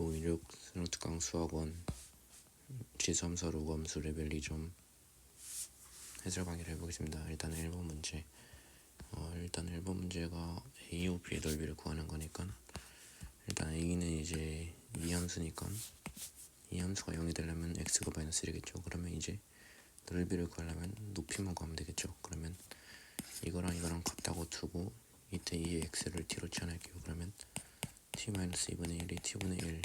2016 수능특강 수학원 지3서 로그함수 레벨 2점 해설 강의를 해보겠습니다. 일단 1번 문제. 일단 1번 문제가 A, O, B의 넓이를 구하는 거니까 일단 A는 이제 이 함수니까 이 함수가 0이 되려면 X가 마이너스 1이겠죠. 그러면 이제 넓이를 구하려면 높이만 구하면 되겠죠. 그러면 이거랑 같다고 두고 이때 이 X를 T로 치환할게요. 그러면 T-2분의 1이 T분의 1.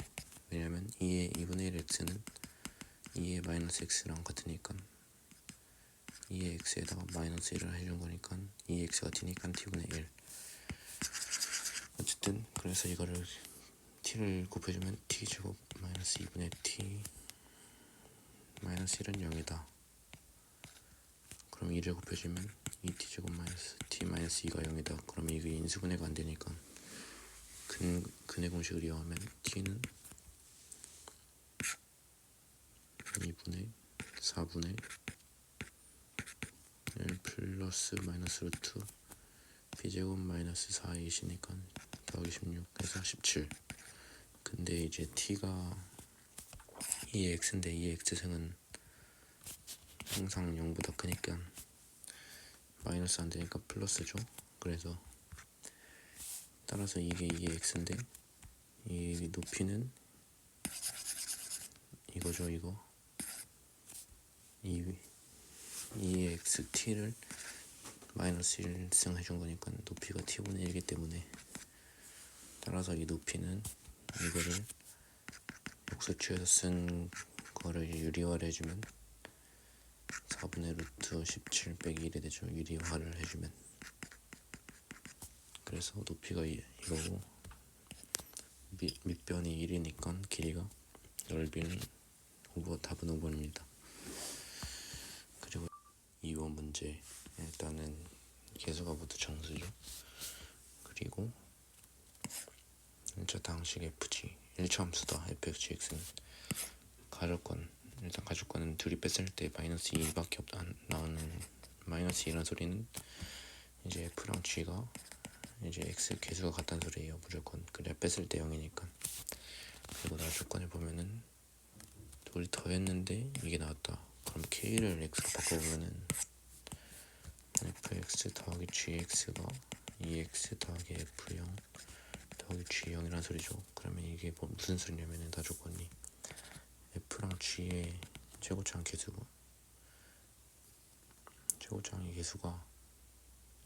왜냐면 2의 2분의 1 X는 2의 마이너스 X랑 같으니까 2의 X에다가 마이너스 1을 해준 거니까 2의 X가 T니까 T분의 1. 어쨌든 그래서 이거를 T를 곱해주면 T제곱 마이너스 2분의 T 마이너스 1은 0이다. 그럼 2를 곱해주면 2T제곱 마이너스 T 마이너스 2가 0이다. 그러면 이게 인수분해가 안 되니까 근의 공식을 이용하면 T는 2분의 4분의 1 플러스 마이너스 루트 B제곱 마이너스 4이시니까 더하기 16에서 17. 근데 이제 T가 2의 X인데 2의 X승은 항상 0보다 크니까 마이너스 안 되니까 플러스죠. 그래서 따라서 이게 2의 X인데 이 높이는 이거죠. 이거 2의 X T를 마이너스 1승 해준 거니까 높이가 T분의 1이기 때문에 따라서 이 높이는 이거를 역수치에서 쓴 거를 유리화를 해주면 4분의 루트 17 빼기 1이 되죠. 유리화를 해주면. 그래서 높이가 이거고 밑변이 1이니까 길이가 넓이는 답은 5번입니다. 그리고 2번 문제. 일단은 개수가 모두 정수죠. 그리고 1차 당식 FG 1차 함수다. fxx는 가족권. 일단 가족권은 둘이 뺐을 때 마이너스 2밖에 안 나오는 마이너스 2라는 소리는 이제 F랑 G가 이제 X 개수가 같다는 소리예요. 무조건. 그래 뺐을 때 0이니까. 그리고 나조건을 보면은 둘이 더했는데 이게 나왔다. 그럼 K를 X로 바꿔보면은 fx 더하기 gx가 2x 더하기 f0 더하기 g0이라는 소리죠. 그러면 이게 무슨 소리냐면은 나조건이 F랑 G의 최고차항 개수고 최고차항의 개수가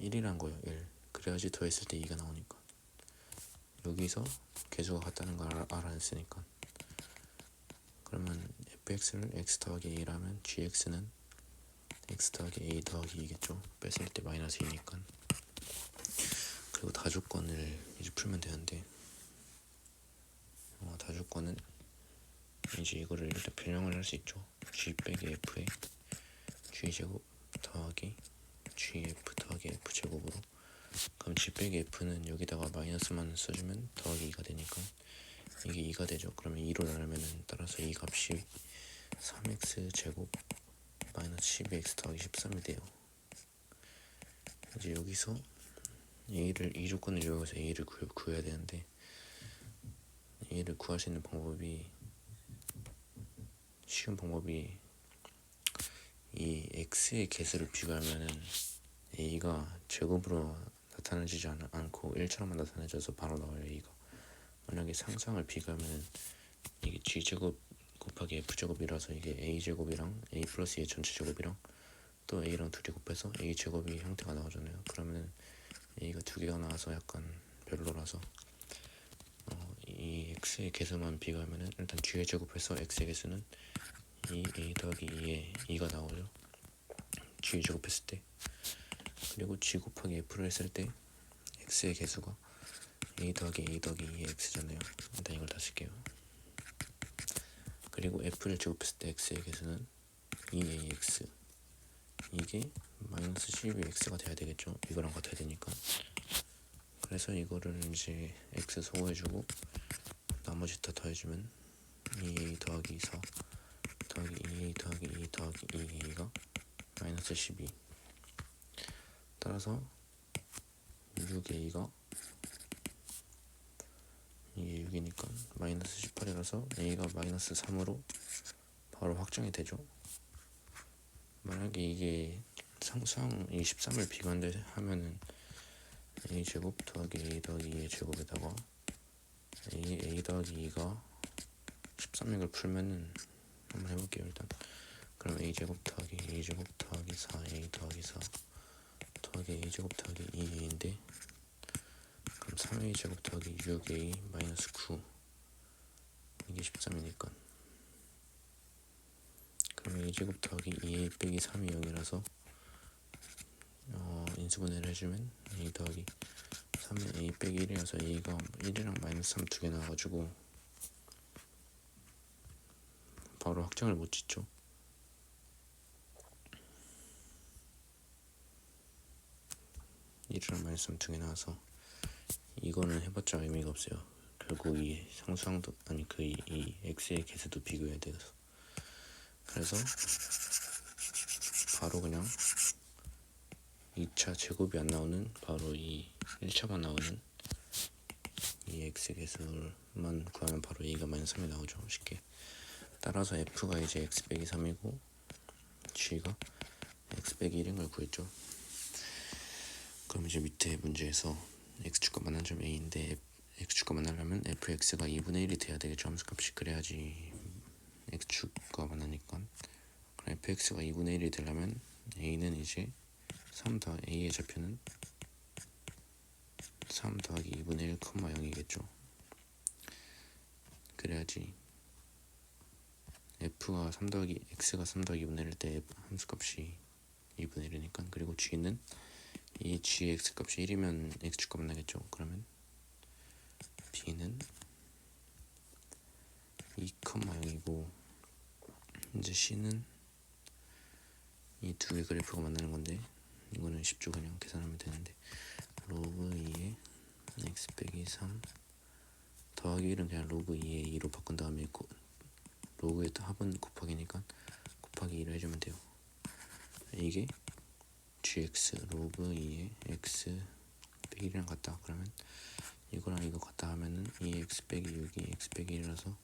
1이란 거예요. 1. 그래야지 더했을 때 2가 나오니까. 여기서 개수가 같다는 걸 알아냈으니까. 그러면 fx를 x 더하기 a라면 gx는 x 더하기 a 더하기 2겠죠. 뺐을 때 마이너스 2니까. 그리고 다조건을 이제 풀면 되는데 다조건은 이제 이거를 일단 변형을 할 수 있죠. g 빼기 f에 g제곱 더하기 gf 더하기 f제곱으로. 그럼 g 빼기 f는 여기다가 마이너스만 써주면 더하기 2가 되니까 이게 2가 되죠. 그러면 2로 나누면은 따라서 이 값이 3x 제곱 마이너스 12x 더하기 13이 돼요. 이제 여기서 a를 이 조건을 이용해서 a를 구해야 되는데 a를 구할 수 있는 방법이 쉬운 방법이 이 x의 개수를 비교하면은 a가 제곱으로 나타내지지 않고 1처럼만 나타내져서 바로 나와요. a가 만약에 상상을 비교하면은 이게 g제곱 곱하기 f제곱이라서 이게 a제곱이랑 a 플러스 2의 전체 제곱이랑 또 a랑 둘이 곱해서 a제곱이 형태가 나오잖아요. 그러면은 a가 두 개가 나와서 약간 별로라서 이 x의 개수만 비교하면은 일단 g의 제곱해서 x의 개수는 2a 더하기 2에 2가 나오죠. g 제곱했을 때. 그리고 g 곱하기 f를 했을 때 x의 개수가 a 더하기 2의 x잖아요. 일단 이걸 다 쓸게요. 그리고 f를 제곱했을 때 x의 개수는 2ax. 이게 마이너스 12x가 돼야 되겠죠. 이거랑 같아야 되니까. 그래서 이거를 이제 x 소거해주고 나머지 다 더해주면 2a 더하기 4 더하기 2a 더하기 2 더하기 2a가 마이너스 12. 따라서 6a가 이게 6이니까 마이너스 18이라서 a가 마이너스 3으로 바로 확정이 되죠. 만약에 이게 상수항 23을 비관하면은 a 제곱 더하기 a 더하기 2의 제곱에다가 a 더하기 2가 13맥을 풀면은 한번 해볼게요. 일단 그럼 a 제곱 더하기 a 제곱 더하기 4a 더하기 4 더하기 a 제곱 더하기 2a인데, 그럼 3a 제곱 더하기 6a 마이너스 9 이게 13이니까, 그럼 a 제곱 더하기 2a 빼기 3이 0이라서 인수분해를 해주면 a 더하기 3은 a 빼기 1이라서 a가 1이랑 마이너스 3 두 개 나와가지고 바로 확정을 못 짓죠. 이랑 마이너스 3 두 개 나와서 이거는 해봤자 의미가 없어요. 결국 이 상수항도 아니 이 x의 개수도 비교해야 돼서, 그래서 바로 그냥 2차 제곱이 안 나오는 바로 이 1차만 나오는 이 x의 개수만 구하면 바로 a가 마이너스 3이 나오죠. 쉽게. 따라서 f가 이제 x 빼기 3이고 g가 x 빼기 1인 걸 구했죠. 그럼 이제 밑에 문제에서 x축과 만난 점 a인데 x축과 만나려면 fx가 2분의 1이 돼야 되겠죠. 함수값이. 그래야지 x축과 만나니까. 그럼 fx가 2분의 1이 되려면 a는 이제 3 더하기 a의 좌표는 3 더하기 2분의 1, 0이겠죠. 그래야지 f가 3 더하기 x가 3 더하기 2분의 1일 때 함수값이 2분의 1이니까. 그리고 g는 이 g의 x값이 1이면 x축과 만나겠죠. 그러면 b는 2, 0이고 이제 c는 이 두 개 그래프가 만나는 건데, 이거는 쉽죠. 그냥 계산하면 되는데 로그 2에 x 빼기 3 더하기 1은 그냥 로그 2에 2로 바꾼 다음에 로그의 합은 곱하기니까 곱하기 2를 해주면 돼요. 이게 gx 로그 2에 x 빼기 1이랑 같다. 그러면 이거랑 이거 같다 하면은 2x 빼기 6이 x 빼기 1이라서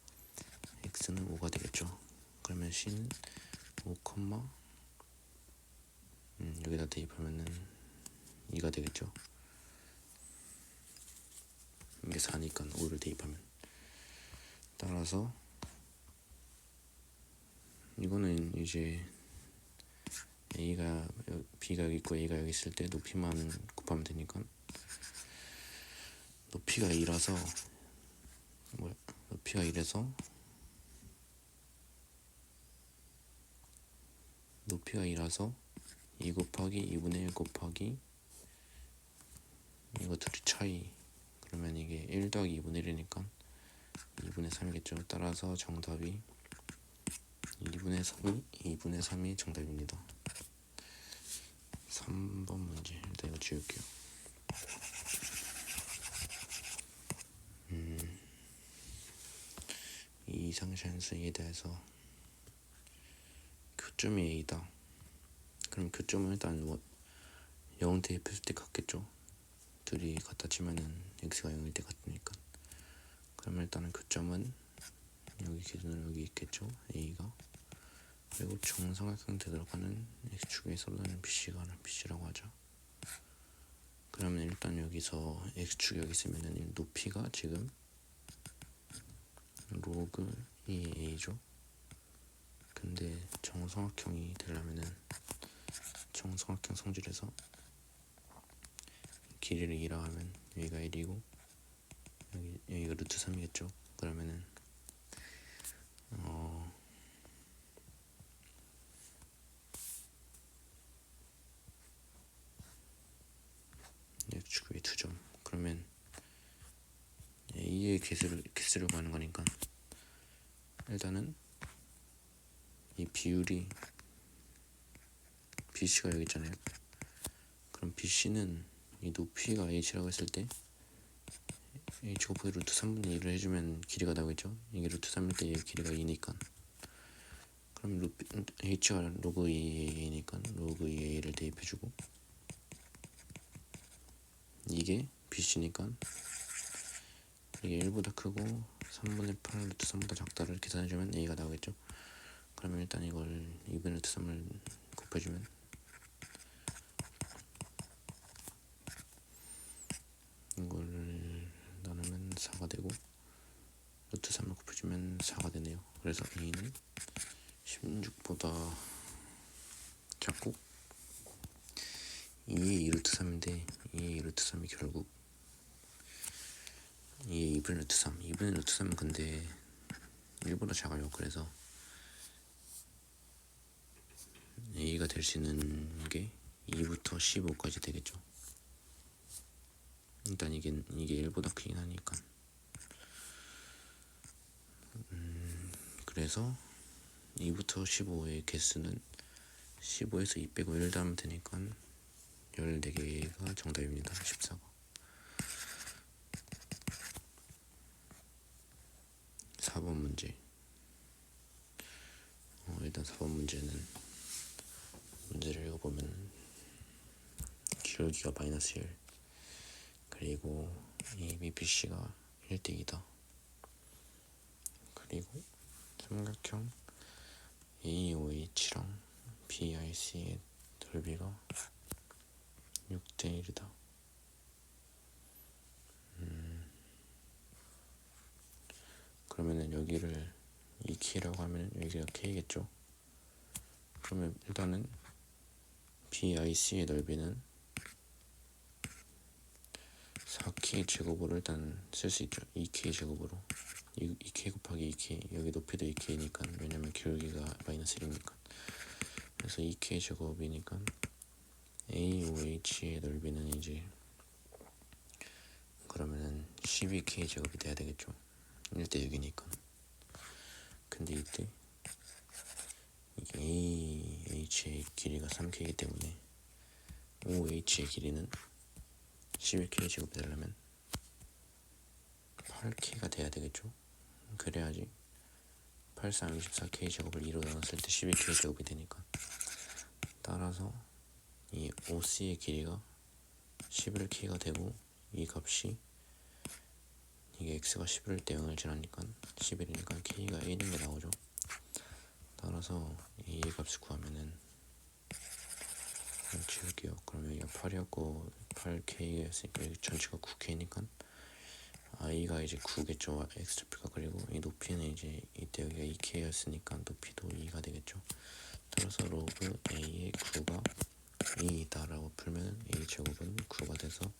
x는 5가 되겠죠. 그러면 c는 5, 여기다 대입하면은 2가 되겠죠. 이게 4니까 5를 대입하면. 따라서 이거는 이제 a가 b가 여기 있고 a가 여기 있을 때 높이만 곱하면 되니까, 높이가 2라서 높이가 1에서 높이가 2라서 2 곱하기 2분의 1 곱하기 이거 둘이 차이, 그러면 이게 1 더하기 2분의 1이니까 2분의 3이겠죠. 따라서 정답이 2분의 3이 정답입니다. 3번 문제. 일단 이거 지울게요. 이 이상시한수에 대해서 교점이 a다. 그럼 교점은 일단 0 대입했을 때 같겠죠. 둘이 같다 치면은 x가 0일 때 같으니까. 그러면 일단은 교점은 여기 기준으로 여기 있겠죠. a가. 그리고 정삼각형 되돌아가는 x축에 쏟아내는 bc라고 하죠. 그러면 일단 여기서 x축이 여기 있으면은 높이가 지금 로그 2a죠. 근데 정삼각형이 되려면은 정삼각형 성질에서 길이를 2라 하면 여기가 1이고 여기가 루트 3이겠죠. 그러면은 x축 위에 2점. 그러면 a의 개수를 구하는 거니까 일단은 이 비율이 bc가 여기 있잖아요. 그럼 bc는 이 높이가 h라고 했을 때 h 곱하기 루트 3분의 1을 해주면 길이가 나오겠죠. 이게 루트 3일 때 길이가 2니까. 그럼 h가 로그 2a니까 로그 2a를 대입해주고, 이게 bc니까 이게 1보다 크고 3분의 8 루트 3보다 작다를 계산해주면 a가 나오겠죠. 그러면 일단 이걸 2분의 루트 3을 곱해주면 이걸 나누면 4가 되고 루트 3을 곱해주면 4가 되네요. 그래서 a는 16보다 작고 2의 2루트 3인데 2의 2루트 3이 결국 2의 2분의 루트 3 2분의 루트 3은 근데 1보다 작아요. 그래서 a가 될 수 있는 게 2부터 15까지 되겠죠. 일단 이게 1보다 크긴 하니까. 그래서 2부터 15의 개수는 15에서 2 빼고 1 더하면 되니까 14개가 정답입니다. 14가. 4번 문제. 일단 4번 문제는 문제를 읽어보면 기울기가 마이너스 1 그리고 이 BPC가 1대2다. 그리고 삼각형 AOH랑 BIC의 넓이가 6대1이다. 그러면은 여기를 2K라고 하면 여기가 K겠죠. 그러면 일단은 BIC의 넓이는 4K 제곱으로 일단 쓸 수 있죠. 2K 제곱으로 2K 곱하기 2K 여기 높이도 2K니까 왜냐면 기울기가 마이너스 1이니까 그래서 2K 제곱이니까 AOH의 넓이는 이제 그러면은 12K 제곱이 돼야 되겠죠. 1대 6이니까. 근데 이때 이게 AH의 길이가 3K이기 때문에 OH의 길이는 11K 제곱이 되려면 8K가 돼야 되겠죠. 그래야지 8, 3, 24K 제곱을 2로 나눴을 때 12K 제곱이 되니까 따라서 이 OC의 길이가 11K가 되고 이 값이 이게 x가 11일 때 0을 지나니까 11이니까 k가 1인 게 나오죠. 따라서 a의 값을 구하면은 지울게요. 그러면 여기가 8이었고 8k였으니까 여기 전체가 9k니까 i가 이제 9겠죠. x좌표가. 그리고 이 높이는 이제 이때 여기가 2k였으니까 높이도 2가 되겠죠. 따라서 로그 a의 9가 2이다 라고 풀면 a 제곱은 9가 돼서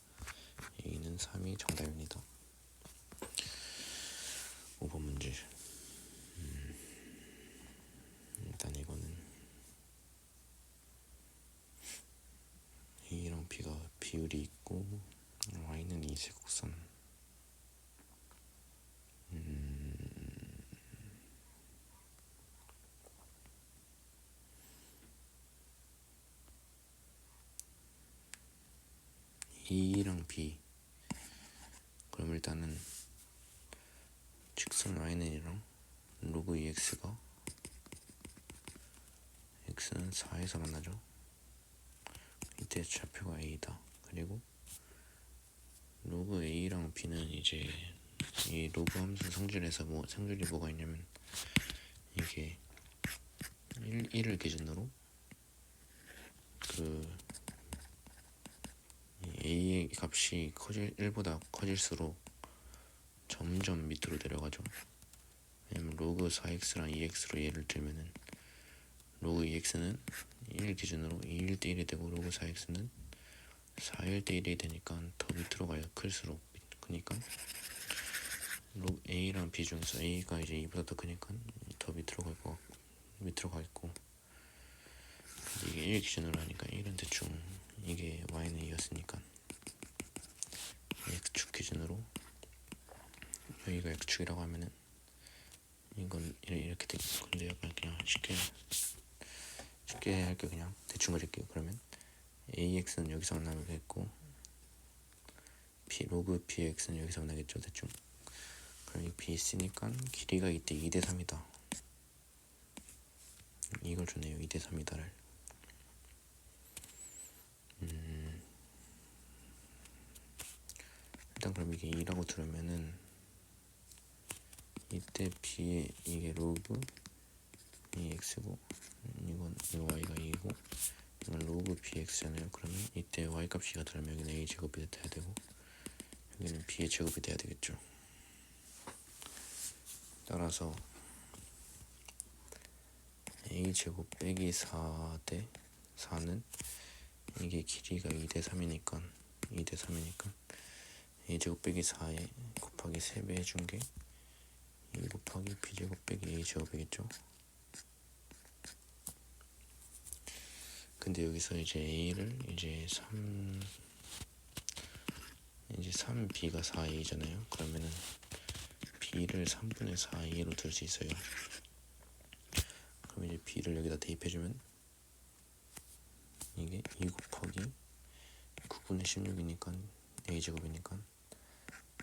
a는 3이 정답입니다. 5번 문제. 일단 이거는 a랑 b가 비율이 있고 y는 이세곡선. a랑 b. 그럼 일단은 직선 y는이랑 로그 2x가 x는 4에서 만나죠. 이때 좌표가 a다. 그리고 로그 a랑 b는 이제 이 로그 함수 성질에서 성질이 뭐가 있냐면 이게 1을 기준으로 그 a의 값이 1보다 커질수록 점점 밑으로 내려가죠. 왜냐면 로그 4x랑 2x로 예를 들면은 로그 2x는 1 기준으로 2일 대 1이 되고 로그 4x는 4일 대 1이 되니까 더 밑으로 가요. 클수록. 그니까 로그 a랑 b 중에서 a가 이제 2보다 더 크니까 더 밑으로 갈 거 같고 밑으로 가 있고 이게 1 기준으로 하니까 1은 대충 이게 y는 2였으니까 x축 기준으로 여기가 x축이라고 하면은 이건 이렇게 되겠고 근데 약간 그냥 쉽게 할게요. 그냥 대충 그릴게요. 그러면 ax는 여기서 만나겠고 로그 bx는 여기서 만나겠죠. 대충. 그럼 이 bc니까 길이가 이때 2대 3이다. 이걸 주네요. 2대 3이다를. 일단 그럼 이게 2라고 들으면은 이때 b의 이게 로그 이 x고 이건 이 y가 2고 이건 로그 bx잖아요. 그러면 이때 y 값이 2가 들어가면 여기는 a 제곱이 돼야 되고 여기는 b의 제곱이 돼야 되겠죠. 따라서 a 제곱 빼기 4 대 4는 이게 길이가 2대 3이니까 a 제곱 빼기 4에 곱하기 3배 해준 게 2 곱하기 b 제곱 빼기 a 제곱이겠죠. 근데 여기서 이제 a를 이제 3b가 4a잖아요. 그러면은 b를 3분의 4a로 둘 수 있어요. 그럼 이제 b를 여기다 대입해주면 이게 2 곱하기 9분의 16이니까 a제곱이니까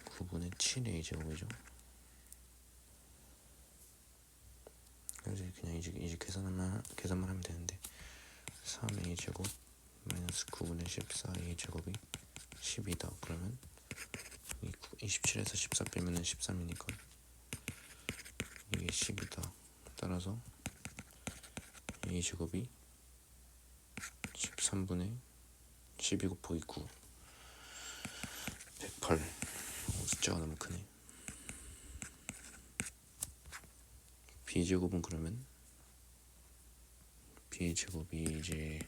9분의 7a제곱이죠. 그래서 그냥 이제 계산만 하면 되는데 3a제곱 마이너스 9분의 14a제곱이 10이다. 그러면 27에서 14 빼면은 13이니까 이게 10이다. 따라서 a제곱이 13분의 12 곱하기 9 108. 숫자가 너무 크네. b제곱은 그러면 b제곱이 이제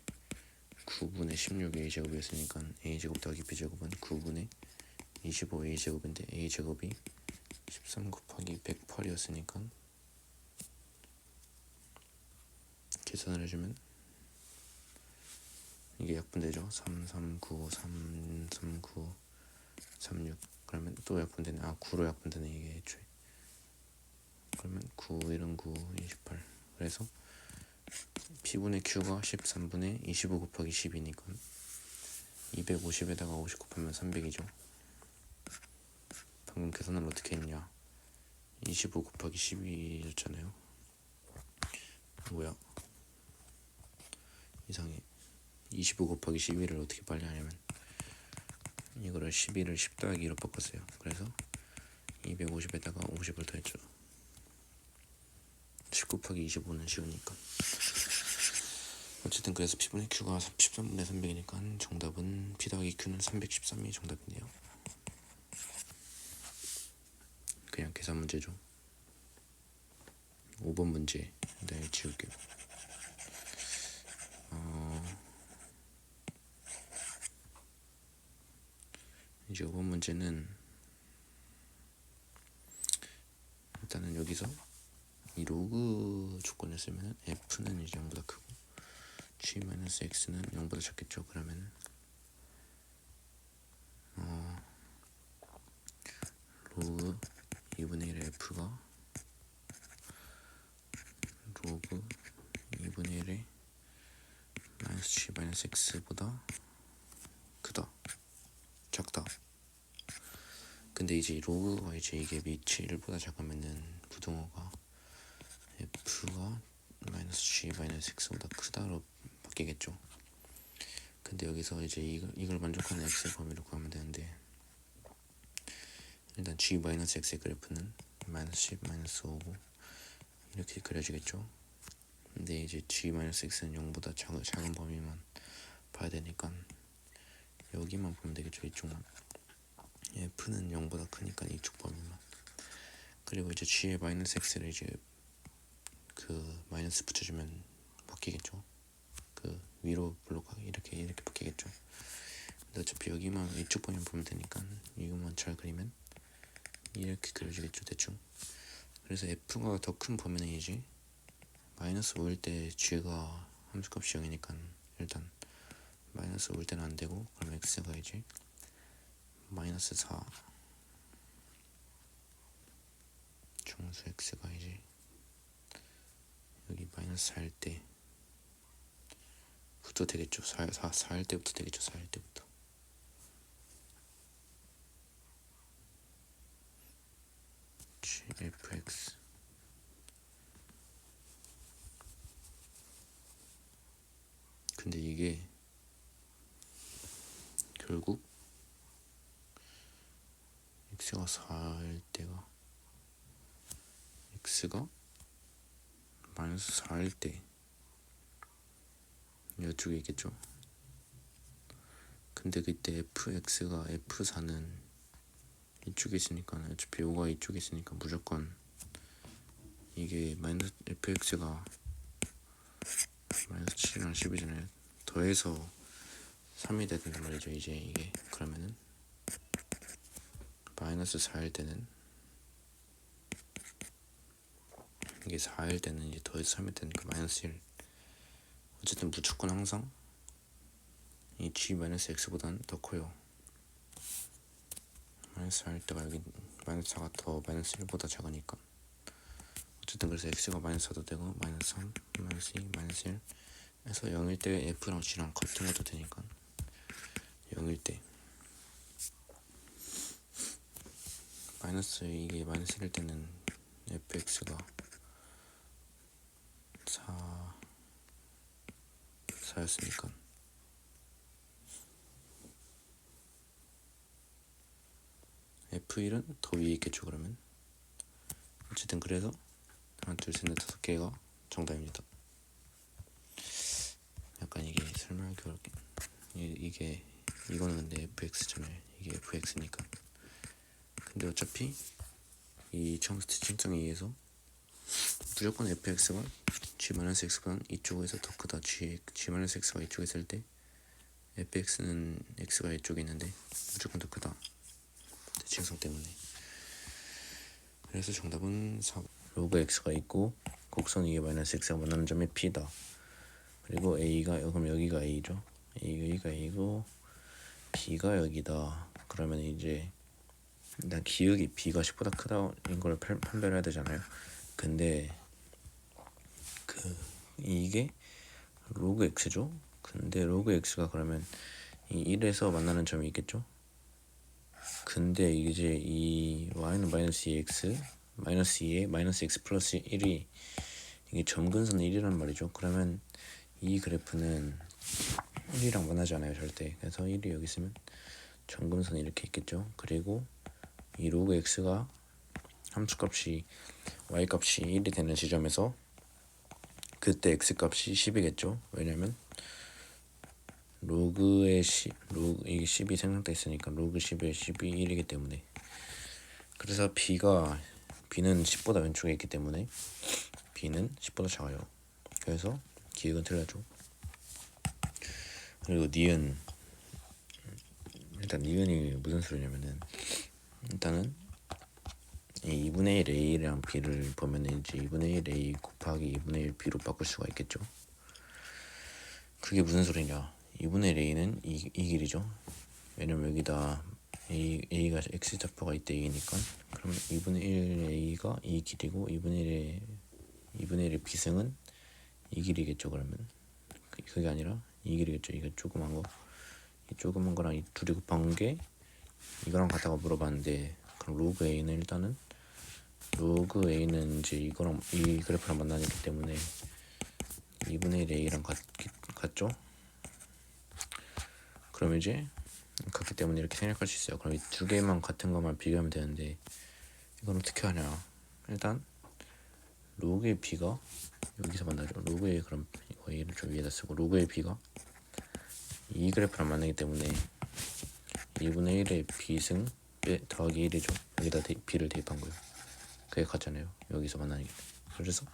9분의 16a제곱이었으니까 a제곱 더하기 b제곱은 9분의 25a제곱인데 a제곱이 13 곱하기 108이었으니까 계산을 해주면 이게 약분되죠. 339, 339, 36. 그러면 또 약분되네. 9로 약분되네 이게 애초에. 그러면 9, 1은 9, 28. 그래서 P분의 Q가 13분의 25 곱하기 10이니까 250에다가 50 곱하면 300이죠. 방금 계산을 어떻게 했냐. 25 곱하기 12였잖아요. 뭐야 이상해. 25 곱하기 12를 어떻게 빨리 하냐면 이거를 12를 10 더하기 2로 바꿨어요. 그래서 250에다가 50을 더했죠. 10 곱하기 25는 쉬우니까. 어쨌든 그래서 P분의 Q가 13분의 300이니까 정답은 P 더하기 Q는 313이 정답이네요. 그냥 계산 문제죠. 5번 문제 내가 지울게요. 이제 5번 문제는 일단은 여기서 이 로그 조건을 쓰면 f는 이제 0보다 크고 g-x는 0보다 작겠죠. 그러면 로그 2분의 1의 f가 로그 2분의 1의 마이너스 g-x보다 크다, 작다. 근데 이제 로그가 이제 이게 밑이 1보다 작으면은 부등호가 f가 마이너스 g 마이너스 x보다 크다로 바뀌겠죠. 근데 여기서 이제 이걸 만족하는 x의 범위를 구하면 되는데 일단 g 마이너스 x의 그래프는 마이너스 10 마이너스 5고 이렇게 그려지겠죠. 근데 이제 g 마이너스 x는 0보다 작은 범위만 봐야 되니까 여기만 보면 되겠죠. 이쪽만. f는 0보다 크니까 이쪽 범위만. 그리고 이제 g의 마이너스 x를 이제 그 마이너스 붙여주면 바뀌겠죠. 그 위로 블록하게 이렇게 바뀌겠죠. 근데 어차피 여기만 이쪽 범위 보면 되니까 이것만 잘 그리면 이렇게 그려지겠죠. 대충. 그래서 f가 더 큰 범위는 이제 마이너스 5일 때 g가 함수값이 0이니까 일단 마이너스 5일 때는 안 되고 그럼 x가 이제 마이너스 4 중수 x가 이제 여기 마이너스 4일 때부터 되겠죠. 4일 때부터 되겠죠. 4일 때부터. fx 근데 이게 결국 x가 4일 때가 x가 마이너스 4일 때 이쪽에 있겠죠. 근데 그때 fx가 f4는 이쪽에 있으니까 어차피 5가 이쪽에 있으니까 무조건 이게 마이너스 fx가 마이너스 7이랑 10이잖아요. 더해서 3이 돼야 된단 말이죠. 이제 이게 그러면은 마이너스 4일 때는 이게 4일 때는 이제 더해서 3이 되니까 마이너스 1. 어쨌든 무조건 항상 이 g-x보다는 더 커요. 마이너스 4일 때가 여기 마이너스 4가 더 마이너스 1보다 작으니까. 어쨌든 그래서 x가 마이너스 4도 되고 마이너스 3, 마이너스 2, 마이너스 1 해서 0일 때 f랑 g랑 같은 것도 되니까 0일 때 마이너스 이게 마이너스 1일 때는 fx가 4였으니까 f1은 더 위에 있겠죠. 그러면 어쨌든 그래서 하나 둘셋넷 다섯 개가 정답입니다. 약간 이게 설명하기 어렵게 이게 이거는 근데 fx잖아요. 이게 fx니까. 근데 어차피 이 처음부터 특징성에 의해서 무조건 fx가 g-x보다 이쪽에서 더 크다. g-x가 이쪽에 있을 때 fx는 x가 이쪽에 있는데 무조건 더 크다. 특징성 때문에. 그래서 정답은 4. 로그 x가 있고 곡선 위에 마이너스 x가 만나는 점이 p다. 그리고 a가 그럼 여기가 a죠. 여기가 a고 b가 여기다. 그러면 이제 일단 기역이 b가 10보다 크다인 걸 판별해야 되잖아요. 근데 이게 로그 x죠. 근데 로그 x가 그러면 이 1에서 만나는 점이 있겠죠. 근데 이제 이 y는 마이너스 2x 마이너스 2에 마이너스 x 플러스 1이 이게 점근선 1이란 말이죠. 그러면 이 그래프는 1이랑 만나지 않아요 절대. 그래서 1이 여기 있으면 점근선이 이렇게 있겠죠. 그리고 이 로그 x가 함수값이 y값이 1이 되는 지점에서 그때 x값이 10이겠죠. 왜냐면 로그의 이게 10이 생성돼 있으니까 로그 10에 10이 1이기 때문에. 그래서 b는 10보다 왼쪽에 있기 때문에 b는 10보다 작아요. 그래서 기억은 틀려죠. 그리고 니은, 일단 니은이 무슨 소리냐면은 일단은 이 2분의 1 a랑 b를 보면은 이제 2분의 1 a 곱하기 2분의 1 b로 바꿀 수가 있겠죠. 그게 무슨 소리냐? 2분의 1 a는 이 길이죠. 왜냐면 여기다 a가 x좌표가 이때 a니까. 그러면 2분의 1 a가 이 길이고 2분의 1의 b승은 이 길이겠죠. 그러면 그게 아니라 이 길이겠죠. 이거 조그만 거, 이 조그만 거랑 이 둘이 곱한 게 이거랑 같다고 물어봤는데, 그럼 로그 a는 일단은 로그 a는 이제 이거랑 이 그래프랑 만나기 때문에 2분의 1 a랑 같죠. 그럼 이제 같기 때문에 이렇게 생각할 수 있어요. 그럼 이 두 개만 같은 것만 비교하면 되는데 이건 어떻게 하냐? 일단 로그의 b가 여기서 만나죠. 로그의 그럼 이거 a를 좀 위에다 쓰고 로그의 b가 이 그래프랑 만나기 때문에 2분의 1의 b승 더하기 1이죠. 여기다 b를 대입한 거예요. 그게 같잖아요. 여기서 만나니까. 그래서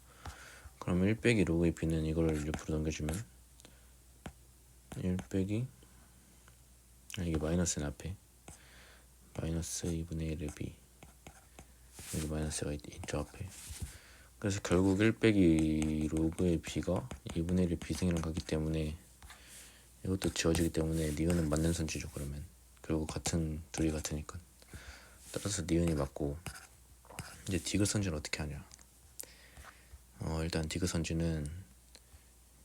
그럼 1 빼기 로그의 b는 이걸 옆으로 넘겨주면 1 빼기 이게 마이너스는 앞에 마이너스 2분의 1의 b, 여기 마이너스가 있죠 앞에. 그래서 결국 1 빼기 로그의 b가 2분의 1의 b승이랑 같기 때문에 이것도 지워지기 때문에 니은은 맞는 선지죠. 그러면 결국 둘이 같으니까. 따라서 니은이 맞고, 이제 디귿 선지는 어떻게 하냐? 일단 디귿 선지는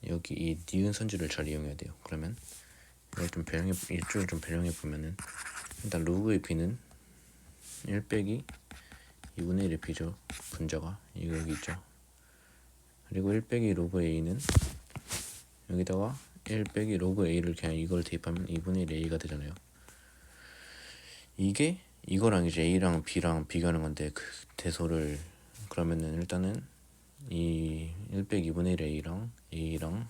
여기 이 니은 선지를 잘 이용해야 돼요. 그러면 이쪽을 좀 변형해 보면은 일단 로그의 b는 1 빼기 2분의 1의 b죠. 분자가 이거 여기 있죠. 그리고 1 빼기 로그 a는 여기다가 1 빼기 로그 a를 그냥 이걸 대입하면 2분의 1 a가 되잖아요. 이게 이거랑 이제 a랑 b랑 비교하는 건데 그 대소를 그러면은 일단은 이 1 빼기 2분의 1 A랑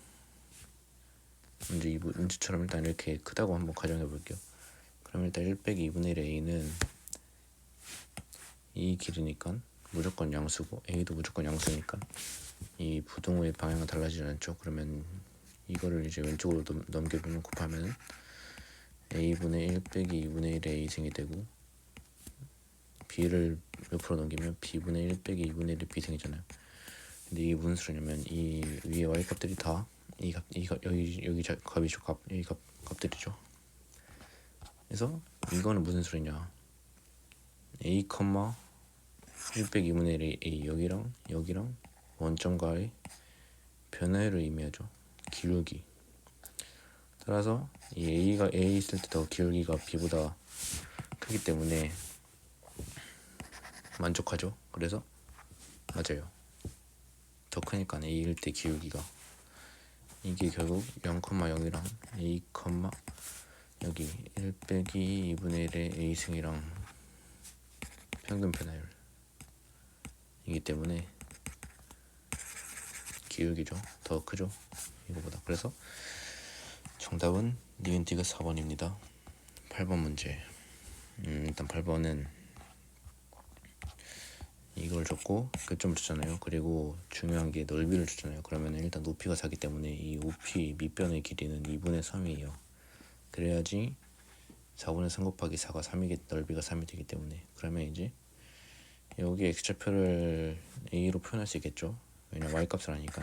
문제처럼 일단 이렇게 크다고 한번 가정해 볼게요. 그럼 일단 1 빼기 2분의 1 A는 이 길이니까 무조건 양수고 A도 무조건 양수니까 이 부등호의 방향은 달라지지 않죠. 그러면 이거를 이제 왼쪽으로 넘겨보면 곱하면 A분의 1 빼기 2분의 1의 A승이 되고 B를 옆으로 넘기면 B분의 1 빼기 2분의 1의 B승이잖아요. 근데 이게 무슨 소리냐면 이 위에 Y 값들이 다 이 값, 여기 값이죠. 여기 값들이죠. 그래서 이거는 무슨 소리냐? A, 1 빼기 2분의 1의 A 여기랑 원점과의 변화를 의미하죠. 기울기. 따라서 이 A가 A 있을 때 더 기울기가 B보다 크기 때문에 만족하죠. 그래서 맞아요. 더 크니까 A일 때 기울기가 이게 결국 0,0이랑 A, 여기 1 빼기 2분의 1의 A승이랑 평균 변화율 이기 때문에 기울기죠. 더 크죠. 이거보다. 그래서 정답은 니은디귿 4번입니다. 8번 문제. 일단 8번은 이걸 줬고 끝점을 줬잖아요. 그리고 중요한 게 넓이를 줬잖아요. 그러면 일단 높이가 4기 때문에 이 OP 밑변의 길이는 2분의 3이에요. 그래야지 4분의 3 곱하기 4가 3이기 넓이가 3이 되기 때문에 그러면 이제 여기 x좌표를 a로 표현할 수 있겠죠. 왜냐면 y값을 아니까.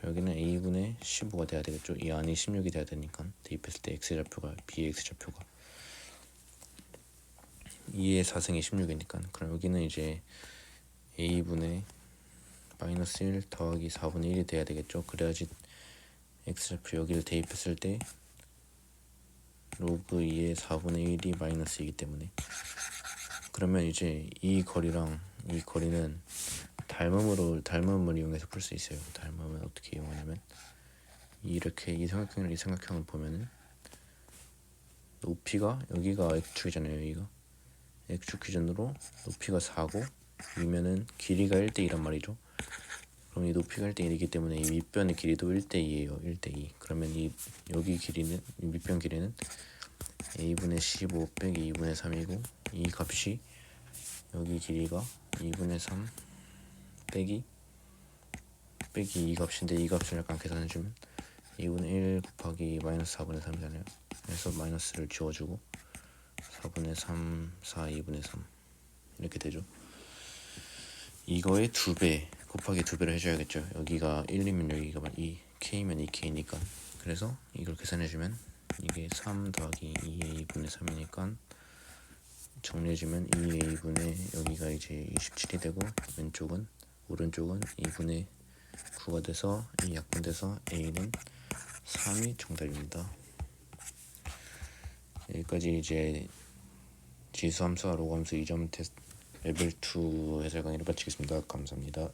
여기는 a분의 15가 돼야 되겠죠. 이 안이 16이 돼야 되니까 대입했을 때 x좌표가 b의 x좌표가 2의 4승이 16이니까 그럼 여기는 이제 a분의 마이너스 1 더하기 4분의 1이 돼야 되겠죠. 그래야지 x좌표 여기를 대입했을 때 로그 2의 4분의 1이 마이너스이기 때문에 그러면 이제 이 거리랑 이 거리는 닮음을 이용해서 풀 수 있어요. 닮음은 어떻게 이용하냐면 이렇게 이 삼각형을 보면은 높이가 여기가 x축이잖아요. 여기가 x축 기준으로 높이가 4고 위면은 길이가 1대2란 말이죠. 그럼 이 높이가 1대1이기 때문에 이 밑변의 길이도 1대2예요. 1대2. 그러면 여기 길이는 이 밑변 길이는 a분의 15 빼기 2분의 3이고 이 값이 여기 길이가 2분의 3 빼기 이 값인데 이 값을 약간 계산해주면 2분의 1 곱하기 마이너스 4분의 3이잖아요. 그래서 마이너스를 지워주고 4분의 3, 4, 2분의 3 이렇게 되죠. 이거의 2배 곱하기 2배를 해줘야겠죠. 여기가 1이면 여기가 2, k면 2k니까 그래서 이걸 계산해주면 이게 3 더하기 2a 분의 3이니까 정리해주면 2a 분의 여기가 이제 27이 되고 오른쪽은 2분의 9가 돼서 이 약분돼서 a는 3이 정답입니다. 여기까지 이제 지수함수와 로그함수 2점 테스트 레벨 2 해설 강의를 마치겠습니다. 감사합니다.